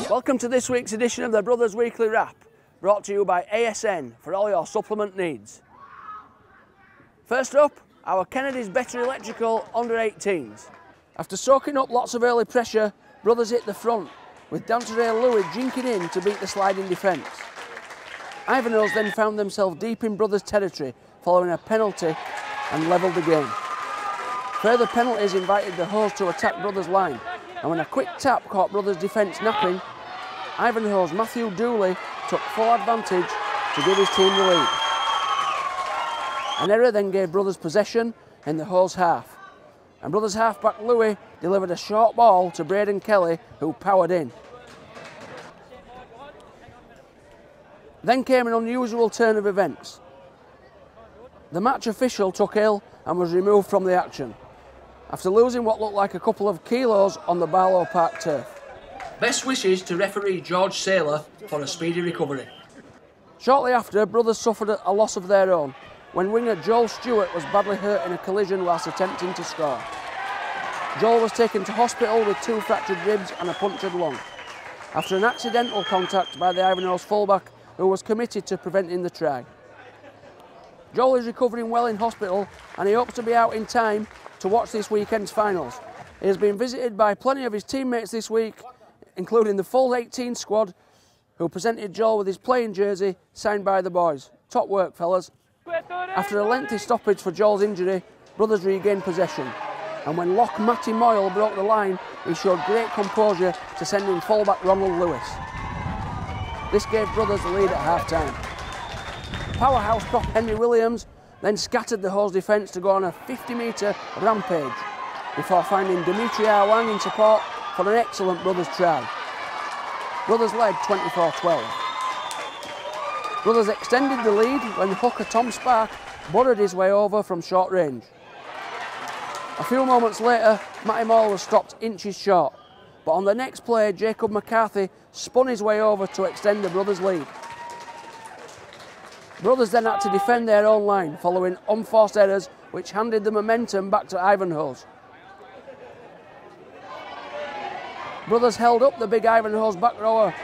Welcome to this week's edition of the Brothers Weekly Wrap, brought to you by ASN for all your supplement needs. First up, our Kennedy's Better Electrical under-18s. After soaking up lots of early pressure, Brothers hit the front, with Danterelle Louis jinking in to beat the sliding defence. Ivanhoe's then found themselves deep in Brothers' territory following a penalty and levelled the game. Further penalties invited the Hoes to attack Brothers' line, and when a quick tap caught Brothers' defence napping, Ivanhoe's Matthew Dooley took full advantage to give his team the lead. An error then gave Brothers possession in the Hoes' half, and Brothers' halfback Louis delivered a short ball to Braden Kelly, who powered in. Then came an unusual turn of events. The match official took ill and was removed from the action, after losing what looked like a couple of kilos on the Barlow Park turf. Best wishes to referee George Saylor for a speedy recovery. Shortly after, Brothers suffered a loss of their own when winger Joel Stewart was badly hurt in a collision whilst attempting to score. Joel was taken to hospital with 2 fractured ribs and a punctured lung, after an accidental contact by the Ivanhoe's fullback, who was committed to preventing the try. Joel is recovering well in hospital and he hopes to be out in time to watch this weekend's finals. He has been visited by plenty of his teammates this week, including the full 18 squad, who presented Joel with his playing jersey signed by the boys. Top work, fellas. After a lengthy stoppage for Joel's injury, Brothers regained possession, and when lock Matty Moyle broke the line, he showed great composure to send in fullback Ronald Lewis. This gave Brothers the lead at half-time. Powerhouse prop Henry Williams then scattered the Hoes defence to go on a 50-metre rampage before finding Dimitri Arwang in support for an excellent Brothers try. Brothers led 24-12. Brothers extended the lead when hooker Tom Spark burrowed his way over from short range. A few moments later, Matty Moyle was stopped inches short, but on the next play, Jacob McCarthy spun his way over to extend the Brothers' lead. Brothers then had to defend their own line following unforced errors which handed the momentum back to Ivanhoe's. Brothers held up the big Ivanhoe's back rower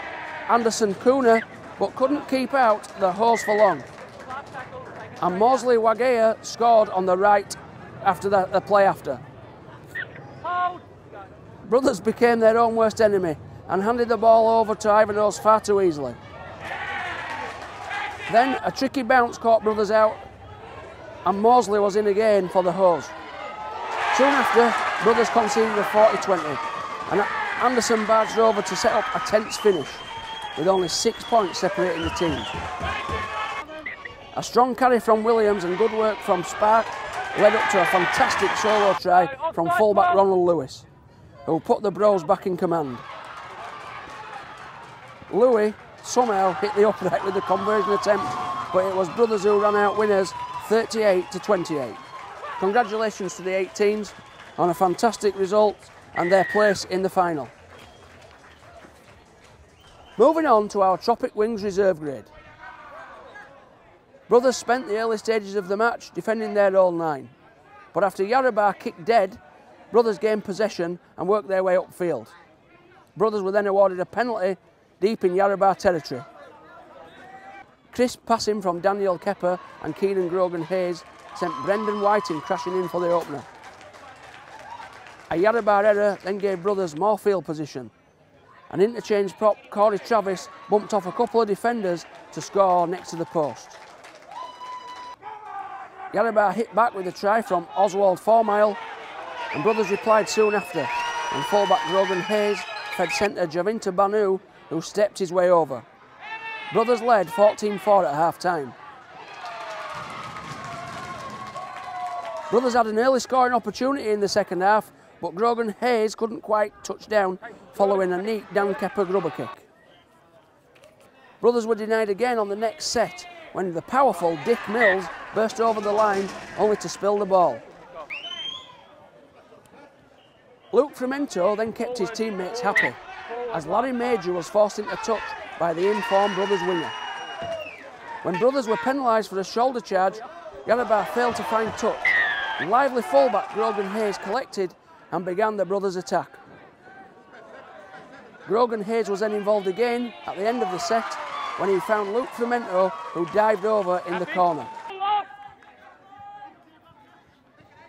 Anderson Cooner, but couldn't keep out the Hoes for long. And Mosley Wagea scored on the right after the play after. Brothers became their own worst enemy and handed the ball over to Ivanhoe's far too easily. Then a tricky bounce caught Brothers out and Mosley was in again for the Hoes. Soon after, Brothers conceded a 40-20 and Anderson barged over to set up a tense finish, with only 6 points separating the teams. A strong carry from Williams and good work from Spark led up to a fantastic solo try from fullback Ronald Lewis, who put the Bros back in command. Louis somehow hit the upright with the conversion attempt, but it was Brothers who ran out winners 38-28. Congratulations to the 18s on a fantastic result and their place in the final. Moving on to our Tropic Wings reserve grade. Brothers spent the early stages of the match defending their own line, but after Yarrabar kicked dead, Brothers gained possession and worked their way upfield. Brothers were then awarded a penalty deep in Yarrabar territory. Crisp passing from Daniel Kepper and Keenan Grogan Hayes sent Brendan Whiting crashing in for the opener. A Yarrabar error then gave Brothers more field position. An interchange prop, Corey Travis, bumped off a couple of defenders to score next to the post. Yarrabar hit back with a try from Oswald Formile, and Brothers replied soon after, and fullback Grogan Hayes fed centre Javinta Banu, who stepped his way over. Brothers led 14-4 at half-time. Brothers had an early scoring opportunity in the second half, but Grogan Hayes couldn't quite touch down following a neat Dan Kepper grubber kick. Brothers were denied again on the next set when the powerful Dick Mills burst over the line only to spill the ball. Luke Fremento then kept his teammates happy as Larry Major was forced into touch by the informed Brothers winger. When Brothers were penalised for a shoulder charge, Yarrabar failed to find touch. Lively fullback Grogan Hayes collected and began the brothers' attack. Grogan Hayes was then involved again at the end of the set when he found Luke Frumento, who dived over in the corner.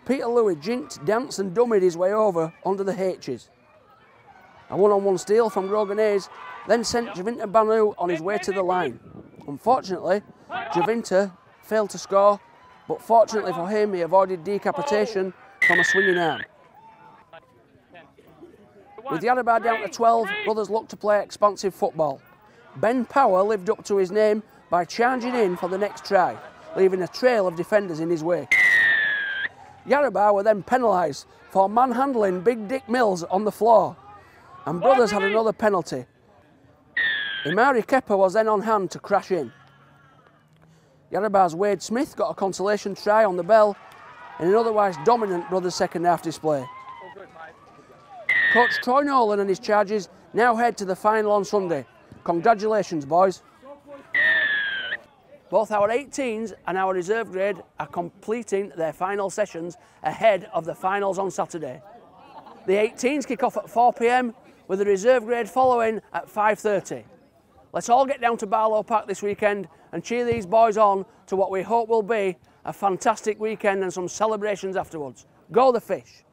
Peter Louis jinked, danced and dummied his way over under the H's. A one-on-one steal from Grogan Hayes then sent Javinta Banu on his way to the line. Unfortunately, Javinta failed to score, but fortunately for him, he avoided decapitation from a swinging arm. With Yarrabah down to 12, brothers looked to play expansive football. Ben Power lived up to his name by charging in for the next try, leaving a trail of defenders in his wake. Yarrabah were then penalised for manhandling Big Dick Mills on the floor, and brothers had another penalty. Imari Kepa was then on hand to crash in. Yarrabah's Wade Smith got a consolation try on the bell in an otherwise dominant brothers' second half display. Coach Troy Nolan and his charges now head to the final on Sunday. Congratulations, boys. Both our 18s and our reserve grade are completing their final sessions ahead of the finals on Saturday. The 18s kick off at 4 p.m, with the reserve grade following at 5:30. Let's all get down to Barlow Park this weekend and cheer these boys on to what we hope will be a fantastic weekend and some celebrations afterwards. Go the Fish!